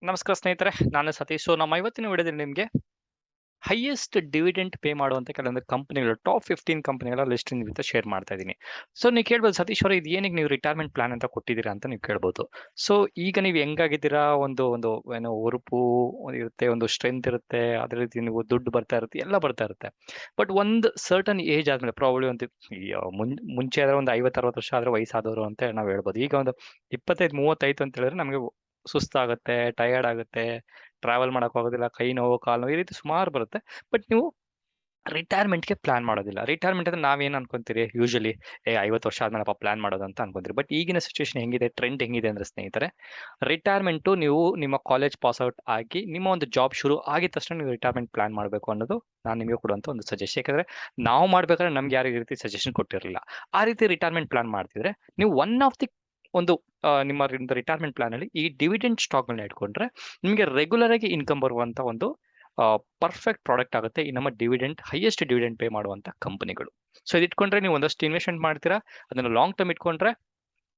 ನಮಸ್ಕಾರ ಸ್ನೇಹಿತರೆ, ನಾನು ಸತೀಶ್. ಸೊ ನಮ್ಮ ಇವತ್ತಿನ ವಿಡಿಯೋದಲ್ಲಿ ನಿಮಗೆ ಹೈಯೆಸ್ಟ್ ಡಿವಿಡೆಂಟ್ ಪೇ ಮಾಡುವಂತ ಕೆಲವೊಂದು ಕಂಪನಿಗಳು, ಟಾಪ್ 15 ಕಂಪನಿಗಳ ಲಿಸ್ಟ್ ಜೊತೆ ಶೇರ್ ಮಾಡ್ತಾ ಇದ್ದೀನಿ. ಸೊ ನೀವು ಕೇಳ್ಬೋದು, ಸತೀಶ್ ಅವರೇ ಇದು ಏನಕ್ಕೆ ನೀವು ರಿಟೈರ್ಮೆಂಟ್ ಪ್ಲಾನ್ ಅಂತ ಕೊಟ್ಟಿದ್ದೀರಾ ಅಂತ ನೀವು ಕೇಳ್ಬೋದು. ಸೊ ಈಗ ನೀವು ಹೆಂಗಾಗಿದ್ದೀರಾ, ಒಂದು ಒಂದು ಏನೋ ಉರುಪು ಇರುತ್ತೆ, ಒಂದು ಸ್ಟ್ರೆಂತ್ ಇರುತ್ತೆ, ಅದೇ ರೀತಿ ನೀವು ದುಡ್ಡು ಬರ್ತಾ ಇರುತ್ತೆ, ಎಲ್ಲ ಬರ್ತಾ ಇರುತ್ತೆ. ಬಟ್ ಒಂದು ಸರ್ಟನ್ ಏಜ್ ಆದ್ಮೇಲೆ, ಪ್ರಾಬ್ಲಿ ಒಂದು ಮುಂಚೆ ಆದ್ರೆ ಒಂದು 50-60 ವರ್ಷ ಆದ್ರೆ ವಯಸ್ಸಾದವರು ಅಂತ ನಾವು ಹೇಳ್ಬೋದು. ಈಗ ಒಂದು 25-35 ಅಂತ ಹೇಳಿದ್ರೆ ನಮಗೆ ಸುಸ್ತಾಗುತ್ತೆ, ಟಯರ್ಡ್ ಆಗುತ್ತೆ, ಟ್ರಾವೆಲ್ ಮಾಡಕ್ ಆಗೋದಿಲ್ಲ, ಕೈ ನೋವು, ಕಾಲು ನೋವು, ಈ ರೀತಿ ಸುಮಾರು ಬರುತ್ತೆ. ಬಟ್ ನೀವು ರಿಟೈರ್ಮೆಂಟ್ಗೆ ಪ್ಲಾನ್ ಮಾಡೋದಿಲ್ಲ. ರಿಟೈರ್ಮೆಂಟ್ ಅಂದ್ರೆ ನಾವೇನು ಅನ್ಕೊಂತೀರಿ ಯೂಶಲಿ, 50 ವರ್ಷ ಆದ್ಮೇಲೆ ಪ್ಲಾನ್ ಮಾಡೋದು ಅಂತ ಅನ್ಕೊಂತೀರಿ. ಬಟ್ ಈಗಿನ ಸಿಚುವೇಶನ್ ಹೆಂಗಿದೆ, ಟ್ರೆಂಡ್ ಹೆಂಗಿದೆ ಅಂದ್ರೆ ಸ್ನೇಹಿತರೆ, ರಿಟೈರ್ಮೆಂಟು ನೀವು ನಿಮ್ಮ ಕಾಲೇಜ್ ಪಾಸ್ ಔಟ್ ಆಗಿ ನಿಮ್ಮ ಒಂದು ಜಾಬ್ ಶುರು ಆಗಿದ ತಕ್ಷಣ ನೀವು ರಿಟೈರ್ಮೆಂಟ್ ಪ್ಲಾನ್ ಮಾಡಬೇಕು ಅನ್ನೋದು ನಾನು ನಿಮಗೆ ಕೊಡುವಂತ ಒಂದು ಸಜೆಷನ್. ಯಾಕಂದ್ರೆ ನಾವು ಮಾಡ್ಬೇಕಾದ್ರೆ ನಮ್ಗೆ ಯಾರು ಈ ರೀತಿ ಸಜೆಷನ್ ಕೊಟ್ಟಿರಲಿಲ್ಲ. ಆ ರೀತಿ ರಿಟೈರ್ಮೆಂಟ್ ಪ್ಲಾನ್ ಮಾಡ್ತಿದ್ರೆ ನೀವು ಒನ್ ಆಫ್ ದಿ ಒಂದು ನಿಮ್ಮ ರಿಟೈರ್ಮೆಂಟ್ ಪ್ಲಾನ್ ಅಲ್ಲಿ ಈ ಡಿವಿಡೆಂಟ್ ಸ್ಟಾಕ್ ಗಳನ್ನ ಇಟ್ಕೊಂಡ್ರೆ ನಿಮಗೆ ರೆಗ್ಯುಲರ್ ಆಗಿ ಇನ್ಕಮ್ ಬರುವಂತ ಒಂದು ಪರ್ಫೆಕ್ಟ್ ಪ್ರಾಡಕ್ಟ್ ಆಗುತ್ತೆ ಈ ನಮ್ಮ ಹೈಯೆಸ್ಟ್ ಡಿವಿಡೆಂಟ್ ಪೇ ಮಾಡುವಂತ ಕಂಪನಿಗಳು. ಸೊ ಇದು ಇಟ್ಕೊಂಡ್ರೆ ನೀವು ಒಂದಷ್ಟು ಇನ್ವೆಸ್ಟ್ಮೆಂಟ್ ಮಾಡ್ತೀರಾ, ಅದನ್ನ ಲಾಂಗ್ ಟರ್ಮ್ ಇಟ್ಕೊಂಡ್ರೆ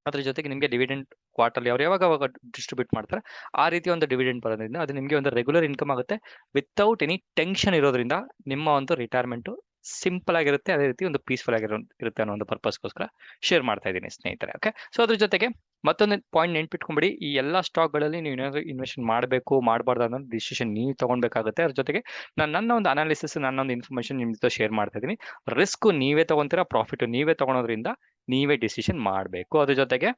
ಅದ್ರ ಜೊತೆಗೆ ನಿಮಗೆ ಡಿವಿಡೆಂಟ್ ಕ್ವಾರ್ಟರ್ಲಿ ಅವ್ರು ಯಾವಾಗ ಡಿಸ್ಟ್ರಿಬ್ಯೂಟ್ ಮಾಡ್ತಾರೆ ಆ ರೀತಿ ಒಂದು ಡಿವಿಡೆಂಟ್ ಬರೋದ್ರಿಂದ ಅದು ನಿಮಗೆ ಒಂದು ರೆಗ್ಯುಲರ್ ಇನ್ಕಮ್ ಆಗುತ್ತೆ, ವಿತೌಟ್ ಎನಿ ಟೆನ್ಷನ್ ಇರೋದ್ರಿಂದ ನಿಮ್ಮ ಒಂದು ರಿಟೈರ್ಮೆಂಟ್ ಸಿಂಪಲ್ ಆಗಿರುತ್ತೆ, ಅದೇ ರೀತಿ ಒಂದು ಪೀಸ್ಫುಲ್ ಇರುತ್ತೆ ಅನ್ನೋ ಒಂದು ಪರ್ಪಸ್ಗೋಸ್ಕರ ಶೇರ್ ಮಾಡ್ತಾ ಇದ್ದೀನಿ ಸ್ನೇಹಿತರೆ. ಓಕೆ, ಸೊ ಅದ್ರ ಜೊತೆಗೆ ಮತ್ತೊಂದು ಪಾಯಿಂಟ್ ನೆನ್ಪಿಟ್ಕೊಂಬಿಡಿ, ಈ ಎಲ್ಲಾ ಸ್ಟಾಕ್ ಗಳಲ್ಲಿ ನೀವು ಏನಾದ್ರು ಇನ್ವೆಸ್ಟ್ ಮಾಡಬೇಕು ಮಾಡಬಾರ್ದು ಅನ್ನೋ ಡಿಸಿಷನ್ ನೀವು ತಗೊಳ್ಬೇಕಾಗುತ್ತೆ. ಅದ್ರ ಜೊತೆಗೆ ನನ್ನ ಒಂದು ಅನಾಲಿಸಿಸ್, ನನ್ನ ಒಂದು ಇನ್ಫಾರ್ಮೇಶನ್ ನಿಮ್ ಜೊತೆ ಶೇರ್ ಮಾಡ್ತಾ ಇದ್ದೀನಿ. ರಿಸ್ಕ್ ನೀವೇ ತಗೊಂತೀರಾ, ಪ್ರಾಫಿಟ್ ನೀವೇ ತಗೊಳೋದ್ರಿಂದ ನೀವೇ ಡಿಸಿಷನ್ ಮಾಡಬೇಕು. ಅದ್ರ ಜೊತೆಗೆ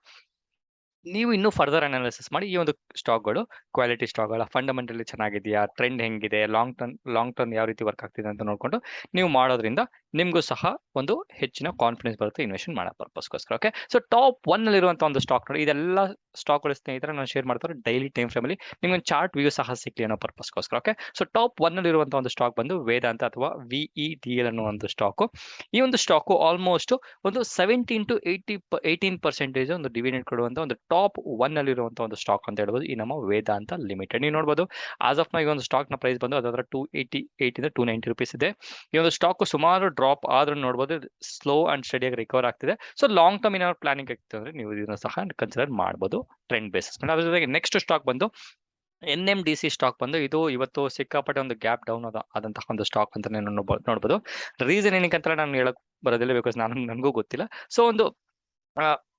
ನೀವು ಇನ್ನೂ ಫರ್ದರ್ ಅನಾಲಿಸಿಸ್ ಮಾಡಿ ಈ ಒಂದು ಸ್ಟಾಕ್ಗಳು ಕ್ವಾಲಿಟಿ ಸ್ಟಾಕ್ಗಳ ಫಂಡಮೆಂಟಲಿ ಚೆನ್ನಾಗಿದೆಯಾ, ಟ್ರೆಂಡ್ ಹೆಂಗಿದೆ, ಲಾಂಗ್ ಟರ್ಮ್ ಯಾವ ರೀತಿ ವರ್ಕ್ ಆಗ್ತಿದೆ ಅಂತ ನೋಡ್ಕೊಂಡು ನೀವು ಮಾಡೋದ್ರಿಂದ ನಿಮಗೂ ಸಹ ಒಂದು ಹೆಚ್ಚಿನ ಕಾನ್ಫಿಡೆನ್ಸ್ ಬರುತ್ತೆ ಇನ್ವೆಸ್ಟ್ ಮಾಡೋ ಪರ್ಪಸ್ಗೋಸ್ಕರ. ಓಕೆ, ಸೊ ಟಾಪ್ 1 ಅಲ್ಲಿರುವಂತ ಒಂದು ಸ್ಟಾಕ್ ನೋಡಿ, ಇದೆಲ್ಲ ಸ್ಟಾಕ್ಗಳು ಸ್ನೇಹಿತರೆ ನಾನು ಶೇರ್ ಮಾಡ್ತಾರೆ ಡೈಲಿ ಟೈಮ್ ಫ್ರೇಮಲ್ಲಿ ನಿಮ್ಗೆ ಚಾರ್ಟ್ ವ್ಯೂ ಸಹ ಸಿಕ್ಲಿ ಅನ್ನೋ ಪರ್ಪಸ್ಗೋಸ್ಕರ. ಓಕೆ, ಸೊ ಟಾಪ್ 1 ಅಲ್ಲಿರುವಂತ ಒಂದು ಸ್ಟಾಕ್ ಬಂದು ವೇದಾಂತ ಅಥವಾ VEDL ಅನ್ನೋ ಒಂದು ಸ್ಟಾಕ್. ಈ ಒಂದು ಸ್ಟಾಕ್ ಆಲ್ಮೋಸ್ಟ್ ಒಂದು 17 to 18% ಒಂದು ಡಿವಿಡೆಂಡ್ ಕೊಡುವಂತ ಒಂದು ಟಾಪ್ 1 ಅಲ್ಲಿರುವಂತ ಒಂದು ಸ್ಟಾಕ್ ಅಂತ ಹೇಳ್ಬೋದು ಈ ನಮ್ಮ ವೇದಾಂತ ಲಿಮಿಟೆಡ್. ನೀವು ನೋಡಬಹುದು ಆಸ್ ಆಫ್ ನೌ ಈ ಒಂದು ಸ್ಟಾಕ್ ನ ಪ್ರೈಸ್ ಬಂದು ಅದರ 288 ಇಂದ 290 ರೂಪೀಸ್ ಇದೆ. ಈ ಒಂದು ಸ್ಟಾಕ್ ಸುಮಾರು ಡ್ರಾಪ್ ಆದ್ರೂ ನೋಡಬಹುದು ಸ್ಲೋ ಅಂಡ್ ಸ್ಟಡಿಯಾಗಿ ರಿಕವರ್ ಆಗ್ತಿದೆ. ಸೊ ಲಾಂಗ್ ಟರ್ಮ್ ಏನಾದ್ರು ಪ್ಲಾನಿಂಗ್ ಆಗ್ತಿದೆ ಅಂದ್ರೆ ನೀವು ಇದನ್ನ ಸಹ ಕನ್ಸಿಡರ್ ಮಾಡಬಹುದು ಟ್ರೆಂಡ್ ಬೇಸಿಸ್ ಮೇಲೆ. ಅದ್ರ ಜೊತೆಗೆ ನೆಕ್ಸ್ಟ್ ಸ್ಟಾಕ್ ಬಂದು NMDC ಸ್ಟಾಕ್ ಬಂದು ಇದು ಇವತ್ತು ಸಿಕ್ಕಾಪಟ್ಟೆ ಒಂದು ಗ್ಯಾಪ್ ಡೌನ್ ಆದಂತಹ ಒಂದು ಸ್ಟಾಕ್ ಅಂತ ನೀವು ನೋಡಬಹುದು. ರೀಸನ್ ಏನಕ್ಕೆ ಅಂತ ನಾನು ಹೇಳಕ್ ಬರೋದಿಲ್ಲ, ಬಿಕಾಸ್ ನನಗೂ ಗೊತ್ತಿಲ್ಲ. ಸೊ ಒಂದು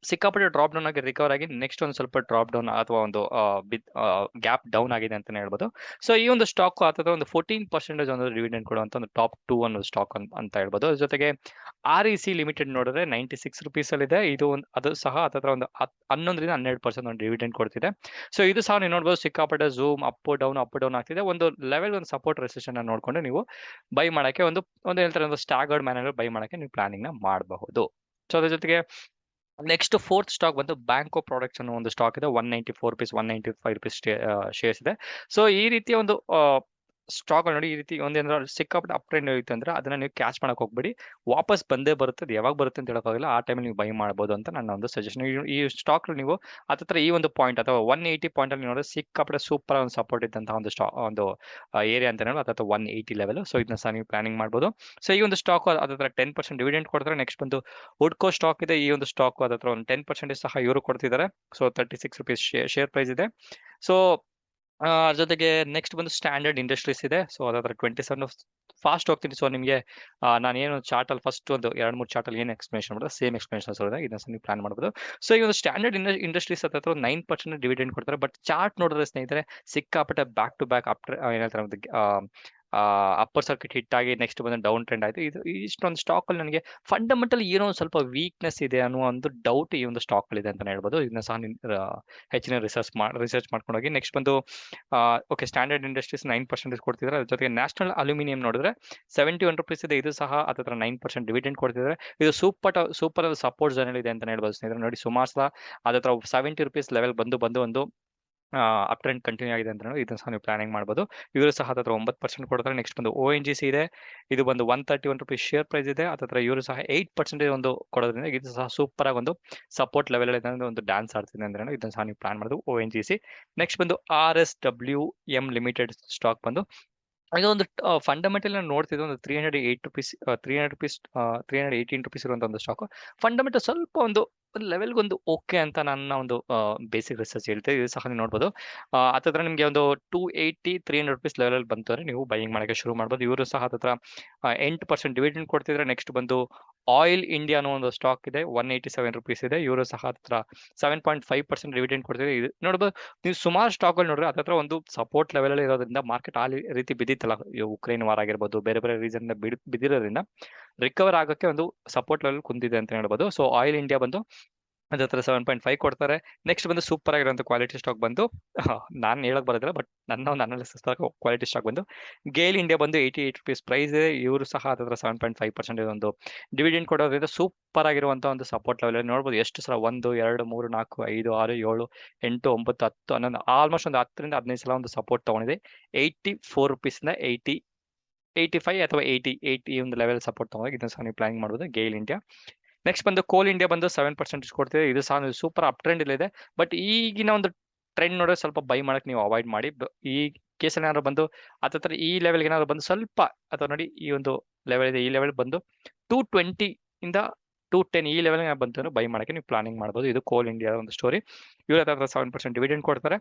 ಸಿಕ್ಕಾಪಟ್ಟೆ ಡ್ರಾಪ್ ಡೌನ್ ಆಗಿ ರಿಕವರ್ ಆಗಿ ನೆಕ್ಸ್ಟ್ ಒಂದು ಸ್ವಲ್ಪ ಡ್ರಾಪ್ ಡೌನ್ ಅಥವಾ ಒಂದು ಗ್ಯಾಪ್ ಡೌನ್ ಆಗಿದೆ ಅಂತಾನೆ ಹೇಳ್ಬೋದು. ಸೊ ಈ ಒಂದು ಸ್ಟಾಕ್ ಅಥವಾ ಒಂದು 14% ಒಂದು ಡಿವಿಡೆಂಡ್ ಕೊಡುವಂತ ಒಂದು ಟಾಪ್ 2 ಅನ್ನೋ ಸ್ಟಾಕ್ ಅಂತ ಹೇಳ್ಬೋದು. ಅದ್ರ ಜೊತೆಗೆ REC ಲಿಮಿಟೆಡ್ ನೋಡಿದ್ರೆ 96 ರೂಪೀಸ್ ಅಲ್ಲಿ ಇದೆ. ಇದು ಅದು ಸಹ ಹತ್ರ ಒಂದು 11-12% ಒಂದು ಡಿವಿಡೆಂಡ್ ಕೊಡ್ತಿದೆ. ಸೊ ಇದು ಸಹ ನೀವು ನೋಡಬಹುದು ಸಿಕ್ಕಾಪಟ್ಟೆ ಝೂಮ್ ಅಪ್ ಡೌನ್ ಆಗ್ತಿದೆ. ಒಂದು ಲೆವೆಲ್ ಒಂದು ಸಪೋರ್ಟ್ ರೆಸಿಸ್ಟೆನ್ಸ್ ನೋಡ್ಕೊಂಡು ನೀವು ಬೈ ಮಾಡಕ್ಕೆ ಒಂದು ಹೇಳ್ತಾರೆ ಒಂದು ಸ್ಟಾಗರ್ಡ್ ಮ್ಯಾನರ್ ಬೈ ಮಾಡಕ್ಕೆ ನೀವು ಪ್ಲಾನಿಂಗ್ ನ ಮಾಡಬಹುದು. ಸೊ ಅದ್ರ ಜೊತೆಗೆ ನೆಕ್ಸ್ಟ್ ಫೋರ್ತ್ ಸ್ಟಾಕ್ ಬಂದು ಬ್ಯಾಂಕೋ ಪ್ರಾಡಕ್ಟ್ಸ್ ಅನ್ನೋ ಒಂದು ಸ್ಟಾಕ್ ಇದೆ. 194 ರೂಪೀಸ್ 195 ರೂಪೀಸ್ ಶೇರ್ಸ್ ಇದೆ. ಸೊ ಈ ರೀತಿಯ ಒಂದು ಸ್ಟಾಕ್ ನೋಡಿ, ಈ ರೀತಿ ಒಂದೇನಾದ್ರು ಸಿಕ್ಕಾಪಟ್ಟೆ ಅಪ್ ಟ್ರೆಂಡ್ ಇರುತ್ತೆ ಅಂದ್ರೆ ಅದನ್ನ ನೀವು ಕ್ಯಾಚ್ ಮಾಡಕ್ ಹೋಗ್ಬೇಡಿ, ವಾಪಸ್ ಬಂದೇ ಬರುತ್ತೆ. ಅದು ಯಾವಾಗ ಬರುತ್ತೆ ಅಂತ ಹೇಳೋಕ್ಕಾಗಲ್ಲ, ಆ ಟೈಮಲ್ಲಿ ನೀವು ಬೈ ಮಾಡಬಹುದು ಅಂತ ನನ್ನ ಒಂದು ಸಜೆಷನ್. ಈ ಸ್ಟಾಕ್ ನೀವು ಹತ್ರ ಈ ಒಂದು ಪಾಯಿಂಟ್ ಅಥವಾ 180 ಪಾಯಿಂಟ್ ಅಲ್ಲಿ ನೋಡಿದ್ರೆ ಸಿಕ್ಕಾಪಟ್ಟೆ ಸೂಪರ್ ಒಂದು ಸಪೋರ್ಟ್ ಇದ್ದಂತಹ ಒಂದು ಏರಿಯಾ ಅಂತ ಹೇಳೋದು ಅಥವಾ 180 ಲೆವೆಲ್. ಸೊ ಇದನ್ನ ಸಹ ನೀವು ಪ್ಲಾನಿಂಗ್ ಮಾಡಬಹುದು. ಸೊ ಈ ಒಂದು ಸ್ಟಾಕ್ ಅದರ 10% ಡಿವಿಡೆಂಡ್ ಕೊಡ್ತಾರೆ. ನೆಕ್ಸ್ಟ್ ಬಂದು ಹುಡ್ಕೋ ಸ್ಟಾಕ್ ಇದೆ. ಈ ಒಂದು ಸ್ಟಾಕ್ ಅದತ್ರ ಒಂದು 10% ಸಹ ಇವರು ಕೊಡ್ತಿದ್ದಾರೆ. ಸೊ 36 ರೂಪೀಸ್ ಶೇರ್ ಪ್ರೈಸ್ ಇದೆ. ಸೊ ಅದ್ರ ಜೊತೆಗೆ ನೆಕ್ಸ್ಟ್ ಬಂದು ಸ್ಟ್ಯಾಂಡರ್ಡ್ ಇಂಡಸ್ಟ್ರೀಸ್ ಇದೆ. ಸೊ ಅದಾದ್ರೆ 27 ಫಾಸ್ಟ್ ಹೋಗ್ತೀನಿ. ಸೊ ನಿಮಗೆ ನಾನು ಏನು ಚಾರ್ಟ್ ಅಲ್ಲಿ ಫಸ್ಟ್ ಒಂದು 2-3 ಚಾರ್ಟ್ ಅಲ್ಲಿ ಏನು ಎಕ್ಸ್ಪ್ಲೇಷನ್ ಮಾಡಿದ್ರೆ ಸೇಮ್ ಎಕ್ಸ್ಪ್ಲೇಷನ್ ಇದನ್ನ ನೀವು ಪ್ಲಾನ್ ಮಾಡಬಹುದು. ಸೊ ಈ ಒಂದು ಸ್ಟ್ಯಾಂಡರ್ಡ್ ಇಂಡಸ್ಟ್ರೀಸ್ ಹತ್ರ 9% ಡಿವಿಡೆಂಡ್ ಕೊಡ್ತಾರೆ. ಬಟ್ ಚಾರ್ಟ್ ನೋಡಿದ್ರೆ ಸ್ನೇಹಿತರೆ ಸಿಕ್ಕಾಪಟ್ಟೆ ಬ್ಯಾಕ್ ಟು ಬ್ಯಾಕ್ ಏನಂತಾರೆ ಒಂದು ಅಪ್ಪರ್ ಸರ್ಕಿಟ್ ಹಿಟ್ ಆಗಿ ನೆಕ್ಸ್ಟ್ ಬಂದು ಡೌನ್ ಟ್ರೆಂಡ್ ಆಯ್ತು. ಇದು ಇಷ್ಟೊಂದು ಸ್ಟಾಕ್ ಅಲ್ಲಿ ನನಗೆ ಫಂಡಮೆಂಟಲ್ ಏನೋ ಒಂದು ಸ್ವಲ್ಪ ವೀಕ್ನೆಸ್ ಇದೆ ಅನ್ನೋ ಒಂದು ಡೌಟ್ ಈ ಒಂದು ಸ್ಟಾಕ್ ಅಲ್ಲಿ ಇದೆ ಅಂತ ಹೇಳ್ಬೋದು. ಇದನ್ನ ಸಹ ಹೆಚ್ಚಿನ ರಿಸರ್ಚ್ ಮಾಡ್ಕೊಂಡು ಹೋಗಿ. ನೆಕ್ಸ್ಟ್ ಬಂದು ಓಕೆ, ಸ್ಟ್ಯಾಂಡರ್ಡ್ ಇಂಡಸ್ಟ್ರೀಸ್ 9% ಕೊಡ್ತಿದ್ದಾರೆ. ಅದ್ರ ಜೊತೆಗೆ ನ್ಯಾಷನಲ್ ಅಲ್ಯೂಮಿನಿಯಂ ನೋಡಿದ್ರೆ 71 ರೂಪೀಸ್ ಇದೆ. ಇದು ಸಹ ಹತ್ರ 9% ಡಿವಿಡೆಂಡ್ ಕೊಡ್ತಿದ್ದಾರೆ. ಇದು ಸೂಪರ್ ಸಪೋರ್ಟ್ ಝೋನ್ ಇದೆ ಅಂತ ಹೇಳ್ಬೋದು ಸ್ನೇಹಿತರೆ. ನೋಡಿ ಸುಮಾರು ಸಹ ಅದತ್ರ 70 ರೂಪೀಸ್ ಲೆವೆಲ್ ಬಂದು ಒಂದು ಅಪ್ ಟ್ರೆಂಡ್ ಕಂಟಿನ್ಯೂ ಆಗಿದೆ ಅಂತ ಇದನ್ನ ಸಹ ನೀವು ಪ್ಲಾನಿಂಗ್ ಮಾಡಬಹುದು. ಇವರು ಸಹ ಹತ್ರ 9% ಕೊಡ್ತಾರೆ. ನೆಕ್ಸ್ಟ್ ಬಂದು ONGC ಇದೆ. ಇದು ಬಂದು 131 ರೂಪೀಸ್ ಶೇರ್ ಪ್ರೈಸ್ ಇದೆ. ಹತ್ರ ಇವರು ಸಹ 8% ಒಂದು ಕೊಡೋದ್ರಿಂದ ಇದು ಸಹ ಸೂಪರ್ ಆಗಿ ಒಂದು ಸಪೋರ್ಟ್ ಲೆವೆಲ್ ಒಂದು ಡ್ಯಾನ್ಸ್ ಆಡ್ತಿದೆ ಅಂದ್ರೆ ಇದನ್ನ ಸಹ ನೀವು ಪ್ಲಾನ್ ಮಾಡೋದು ONGC. ನೆಕ್ಸ್ಟ್ ಬಂದು RSWM ಲಿಮಿಟೆಡ್ ಸ್ಟಾಕ್ ಬಂದು ಇದೊಂದು ಫಂಡಮೆಂಟಲ್ ನೋಡ್ತಿದ್ದೆ ಒಂದು 308 ರೂಪೀಸ್ 318 ರೂಪೀಸ್ ಇರುವಂತ ಒಂದು ಸ್ಟಾಕ್. ಫಂಡಮೆಂಟಲ್ ಸ್ವಲ್ಪ ಒಂದು ಒಂದು ಲೆವೆಲ್‌ಗೊಂದು ಓಕೆ ಅಂತ ನನ್ನ ಒಂದು ಬೇಸಿಕ್ ರಿಸರ್ಚ್ ಹೇಳ್ತದೆ. ಇದು ಸಹ ನೀವು ನೋಡ್ಬೋದು. ಹತ್ತತ್ರ ನಿಮಗೆ ಒಂದು 280, ₹300 ಲೆವೆಲಲ್ಲಿ ಬಂತು ಅಂದ್ರೆ ನೀವು ಬೈಯಿಂಗ್ ಮಾಡಕ್ಕೆ ಶುರು ಮಾಡ್ಬೋದು. ಇವರು ಸಹ ಹತ್ತತ್ರ 8% ಡಿವಿಡೆಂಡ್ ಕೊಡ್ತಿದ್ರೆ. ನೆಕ್ಸ್ಟ್ ಬಂದು ಆಯಿಲ್ ಇಂಡಿಯಾ ಅನ್ನೋ ಒಂದು ಸ್ಟಾಕ್ ಇದೆ. ₹187 ಇದೆ. ಇವರು ಸಹ ಹತ್ರ 7.5% ಡಿವಿಡೆಂಡ್ ಕೊಡ್ತಿದೆ. ಇದು ನೋಡ್ಬೋದು, ನೀವು ಸುಮಾರು ಸ್ಟಾಕ್‌ಗಳು ನೋಡಿದ್ರೆ ಹತ್ತತ್ರ ಒಂದು ಸಪೋರ್ಟ್ ಲೆವೆಲಲ್ಲಿ ಇರೋದ್ರಿಂದ ಮಾರ್ಕೆಟ್ ರೀತಿ ಬಿದ್ದಿತ್ತಲ್ಲ, ಈ ಉಕ್ರೇನ್ ವಾರ್ ಆಗಿರ್ಬೋದು, ಬೇರೆ ಬೇರೆ ರೀಸನ್‌ನಿಂದ ಬಿದ್ದಿರೋದ್ರಿಂದ ರಿಕವರ್ ಆಗೋಕ್ಕೆ ಒಂದು ಸಪೋರ್ಟ್ ಲೆವೆಲ್ ಕುಂತಿದೆ ಅಂತ ಹೇಳ್ಬೋದು. ಸೊ ಆಯಿಲ್ ಇಂಡಿಯಾ ಬಂದು ಅದತ್ರ 7.5 ಕೊಡ್ತಾರೆ. ನೆಕ್ಸ್ಟ್ ಬಂದು ಸೂಪರ್ ಆಗಿರುವಂಥ ಕ್ವಾಲಿಟಿ ಸ್ಟಾಕ್ ಬಂದು ನಾನು ಹೇಳಕ್ ಬರೋದಿಲ್ಲ, ಬಟ್ ನನ್ನ ಒಂದು ಅನಾಲಿಸಿಸ್ ಕ್ವಾಲಿಟಿ ಸ್ಟಾಕ್ ಬಂದು ಗೇಲ್ ಇಂಡಿಯಾ ಬಂದು ₹88 ಪ್ರೈಸ್ ಇದೆ. ಇವರು ಸಹ ಅದರ 7.5% ಒಂದು ಡಿವಿಡೆಂಡ್ ಕೊಡೋದ್ರಿಂದ ಸೂಪರ್ ಆಗಿರುವಂಥ ಒಂದು ಸಪೋರ್ಟ್ ಲೆವೆಲ್ ನೋಡ್ಬೋದು. ಎಷ್ಟು ಸಲ 1, 2, 3, 4, 5, 6, 7, 8, 9, 10, 11 ಆಲ್ಮೋಸ್ಟ್ ಒಂದು 10ರಿಂದ 15 ಸಲ ಒಂದು ಸಪೋರ್ಟ್ ತಗೊಂಡಿದೆ. ₹84 ಇಂದ 85 ಅಥವಾ 80 ಈ ಒಂದು ಲೆವೆಲ್ ಸಪೋರ್ಟ್ ತಗೊಂಡು ಇದನ್ನ ಸಹ ನೀವು ಪ್ಲಾನಿಂಗ್ ಮಾಡ್ಬೋದು ಗೇಲ್ ಇಂಡಿಯಾ. ನೆಕ್ಸ್ಟ್ ಬಂದು ಕೋಲ್ ಇಂಡಿಯಾ ಬಂದು 7% ಕೊಡ್ತಿದೆ. ಇದು ಸಹ ಸೂಪರ್ ಅಪ್ ಟ್ರೆಂಡ್ ಇದೆ. ಬಟ್ ಈಗಿನ ಒಂದು ಟ್ರೆಂಡ್ ನೋಡಿದ್ರೆ ಸ್ವಲ್ಪ ಬೈ ಮಾಡಕ್ಕೆ ನೀವು ಅವಾಯ್ಡ್ ಮಾಡಿ. ಈ ಕೇಸಲ್ಲಿ ಏನಾದ್ರು ಬಂದು ಹತ್ತತ್ರ ಈ ಲೆವೆಲ್ಗೆ ಏನಾದ್ರು ಬಂದು ಸ್ವಲ್ಪ, ಅಥವಾ ನೋಡಿ ಈ ಒಂದು ಲೆವೆಲ್ ಇದೆ, ಈ ಲೆವೆಲ್ ಬಂದು 220 ಇಂದ 210 ಈ ಲೆವೆಲ್ ಬಂತು ಬೈ ಮಾಡಕ್ಕೆ ನೀವು ಪ್ಲಾನಿಂಗ್ ಮಾಡ್ಬೋದು. ಇದು ಕೋಲ್ ಇಂಡಿಯಾ ಒಂದು ಸ್ಟೋರಿ. ಇವ್ರ ಹತ್ರ 7% ಡಿವಿಡೆಂಡ್ ಕೊಡ್ತಾರೆ.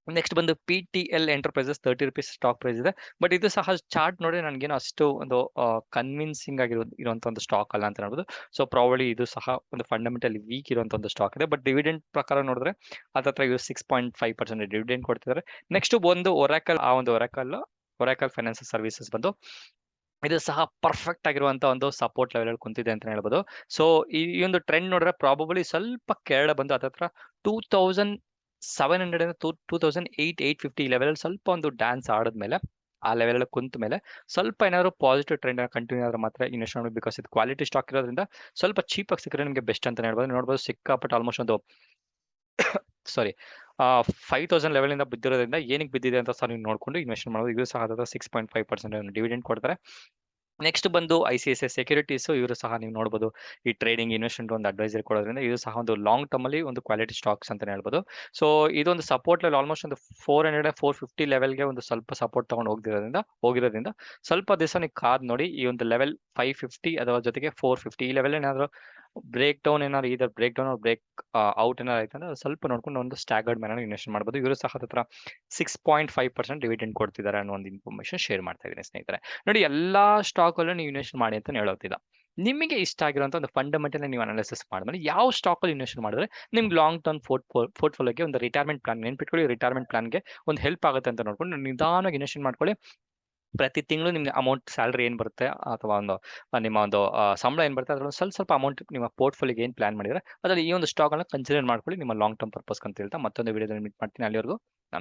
ನೆಕ್ಸ್ಟ್ ಬಂದು PTL ಎಂಟರ್ಪ್ರೈಸಸ್ ₹30 ಸ್ಟಾಕ್ ಪ್ರೈಸ್ ಇದೆ. ಬಟ್ ಇದು ಸಹ ಚಾರ್ಟ್ ನೋಡಿ ನನಗೇನು ಅಷ್ಟು ಒಂದು ಕನ್ವಿನ್ಸಿಂಗ್ ಇರುವಂಥ ಒಂದು ಸ್ಟಾಕ್ ಅಲ್ಲ ಅಂತ ಹೇಳ್ಬೋದು. ಸೊ ಪ್ರಾಬಬ್ಲಿ ಇದು ಸಹ ಒಂದು ಫಂಡಮೆಂಟಲಿ ವೀಕ್ ಇರುವಂಥ ಒಂದು ಸ್ಟಾಕ್ ಇದೆ. ಬಟ್ ಡಿವಿಡೆಂಡ್ ಪ್ರಕಾರ ನೋಡಿದ್ರೆ ಹತ್ತತ್ರ ಇವರು 6.5% ಡಿವಿಡೆಂಡ್ ಕೊಡ್ತಿದ್ದಾರೆ. ನೆಕ್ಸ್ಟ್ ಒಂದು ಒರಾಕಲ್, ಆ ಒಂದು ಒರಾಕಲ್ ಫೈನಾನ್ಷಿಯಲ್ ಸರ್ವಿಸಸ್ ಬಂದು ಇದು ಸಹ ಪರ್ಫೆಕ್ಟ್ ಆಗಿರುವಂಥ ಒಂದು ಸಪೋರ್ಟ್ ಲೆವೆಲ್ ಕುಂತಿದೆ ಅಂತ ಹೇಳ್ಬೋದು. ಸೊ ಈ ಒಂದು ಟ್ರೆಂಡ್ ನೋಡಿದ್ರೆ ಪ್ರಾಬಬಲಿ ಸ್ವಲ್ಪ ಕೆಳಗಡೆ ಬಂದು ಹತ್ತತ್ರ 2700 ಇಂದ 2008-850 ಲೆವೆಲ್ ಸ್ವಲ್ಪ ಒಂದು ಡ್ಯಾನ್ಸ್ ಆಡಿದ್ಮೇಲೆ, ಆ ಲೆವೆಲ್ ಕುಂತ ಮೇಲೆ ಸ್ವಲ್ಪ ಏನಾದ್ರು ಪಾಸಿಟಿವ್ ಟ್ರೆಂಡ್ ಕಂಟಿನ್ಯೂ ಆದ್ರೆ ಮಾತ್ರ ಇನ್ವೆಸ್ಟ್ ಮಾಡಬೇಕು. ಬಿಕಾಸ್ ಇದು ಕ್ವಾಲಿಟಿ ಸ್ಟಾಕ್ ಇರೋದ್ರಿಂದ ಸ್ವಲ್ಪ ಚೀಪಾಗಿ ಸಿಕ್ಕರೆ ನಿಮಗೆ ಬೆಸ್ಟ್ ಅಂತ ನೋಡ್ಬೋದು. ಸಿಕ್ಕಾಪಟ್ಟೆ ಆಲ್ಮೋಸ್ಟ್ ಒಂದು ಸಾರಿ 5000 ಲೆವೆಲಿಂದ ಬಿದ್ದಿರೋದ್ರಿಂದ ಏನಕ್ಕೆ ಬಿದ್ದಿದೆ ಅಂತ ಸಹ ನೀವು ನೋಡ್ಕೊಂಡು ಇನ್ವೆಸ್ಟ್ ಮಾಡ್ಬೋದು. ಇದು ಸಹ 6.5% ಡಿವಿಡೆಂಡ್ ಕೊಡ್ತಾರೆ. ನೆಕ್ಸ್ಟ್ ಬಂದು ICICI ಸೆಕ್ಯೂರಿಟೀಸ್. ಇವರು ಸಹ ನೀವು ನೋಡ್ಬೋದು, ಈ ಟ್ರೇಡಿಂಗ್ ಇನ್ವೆಸ್ಟ್ಮೆಂಟ್ ಒಂದು ಅಡ್ವೈಸರಿ ಕೊಡೋದ್ರಿಂದ ಇದು ಸಹ ಒಂದು ಲಾಂಗ್ ಟರ್ಮ್ ಅಲ್ಲಿ ಒಂದು ಕ್ವಾಲಿಟಿ ಸ್ಟಾಕ್ಸ್ ಅಂತ ಹೇಳ್ಬೋದು. ಸೊ ಇದೊಂದು ಸಪೋರ್ಟ್ ಲೆವೆಲ್ ಆಲ್ಮೋಸ್ಟ್ ಒಂದು 400 450 ಲೆವೆಲ್ಗೆ ಒಂದು ಸ್ವಲ್ಪ ಸಪೋರ್ಟ್ ತಗೊಂಡು ಹೋಗಿರೋದ್ರಿಂದ ಸ್ವಲ್ಪ ದಿವಸ ನೀವು ಕಾದ್ ನೋಡಿ. ಈ ಒಂದು ಲೆವೆಲ್ 550 ಅದರ ಜೊತೆಗೆ 450 ಈ ಲೆವೆಲ್ ಏನಾದ್ರು ಬ್ರೇಕ್ ಡೌನ್ ಬ್ರೇಕ್ ಔಟ್ ಏನಾದ್ರು ಆಯ್ತು ಅಂದ್ರೆ ಸ್ವಲ್ಪ ನೋಡ್ಕೊಂಡು ಒಂದು ಸ್ಟ್ಯಾಗರ್ಡ್ ಮೇಲೆ ಇನ್ವೆಸ್ಟ್ ಮಾಡ್ಬೋದು. ಇವರು ಸಹ ಹತ್ರ 6.5% ಡಿವಿಡೆಂಡ್ ಕೊಡ್ತಿದ್ದಾರೆ ಅನ್ನೋ ಒಂದು ಇನ್ಫಾರ್ಮೇಶನ್ ಶೇರ್ ಮಾಡ್ತಾ ಇದ್ದೀನಿ ಸ್ನೇಹಿತರೆ. ನೋಡಿ, ಎಲ್ಲಾ ಸ್ಟಾಕಲ್ಲೂ ನೀವು ಇನ್ವೆಸ್ಟ್ ಮಾಡಿ ಅಂತ ಹೇಳೋತಿಲ್ಲ. ನಿಮಗೆ ಇಷ್ಟ ಆಗಿರುವಂಥ ಒಂದು ಫಂಡಮೆಂಟಲ್ ನೀವು ಅನಾಲಿಸಿಸ್ ಮಾಡಿದ್ರೆ ಯಾವ ಸ್ಟಾಕಲ್ಲಿ ಇನ್ವೆಸ್ಟ್ ಮಾಡಿದ್ರೆ ನಿಮ್ಗೆ ಲಾಂಗ್ ಟರ್ಮ್ ಪೋರ್ಟ್ಫೋಲಿಯೋಗೆ ಒಂದು ರಿಟೈರ್ಮೆಂಟ್ ಪ್ಲಾನ್ ನೆನ್ಪಿಟ್ಕೊಳ್ಳಿ. ರಿಟೈರ್ಮೆಂಟ್ ಪ್ಲಾನ್ಗೆ ಒಂದು ಹೆಲ್ಪ್ ಆಗುತ್ತೆ ಅಂತ ನೋಡ್ಕೊಂಡು ನಿಧಾನವಾಗಿ ಇನ್ವೆಸ್ಟ್ ಮಾಡ್ಕೊಳ್ಳಿ. ಪ್ರತಿ ತಿಂಗಳು ನಿಮ್ಗೆ ಅಮೌಂಟ್ ಸ್ಯಾಲರಿ ಏನು ಬರುತ್ತೆ ಅಥವಾ ಒಂದು ನಿಮ್ಮ ಒಂದು ಸಂಬಳ ಏನು ಬರುತ್ತೆ ಅದರಲ್ಲಿ ಸ್ವಲ್ಪ ಅಮೌಂಟ್ ನಿಮ್ಮ ಪೋರ್ಟ್ಫೋಲಿಯೋಗೆ ಏನು ಪ್ಲಾನ್ ಮಾಡಿದ್ರೆ ಅದರಲ್ಲಿ ಈ ಒಂದು ಸ್ಟಾಕ್ ಅನ್ನು ಕನ್ಸಿಡರ್ ಮಾಡ್ಕೊಳ್ಳಿ ನಿಮ್ಮ ಲಾಂಗ್ ಟರ್ಮ್ ಪರ್ಪಸ್ ಅಂತ ಹೇಳ್ತಾ ಮತ್ತೊಂದು ವಿಡಿಯೋದಲ್ಲಿ ಮೀಟ್ ಮಾಡ್ತೀನಿ. ಅಲ್ಲಿವರೆಗೂ ನಮಸ್ಕಾರ.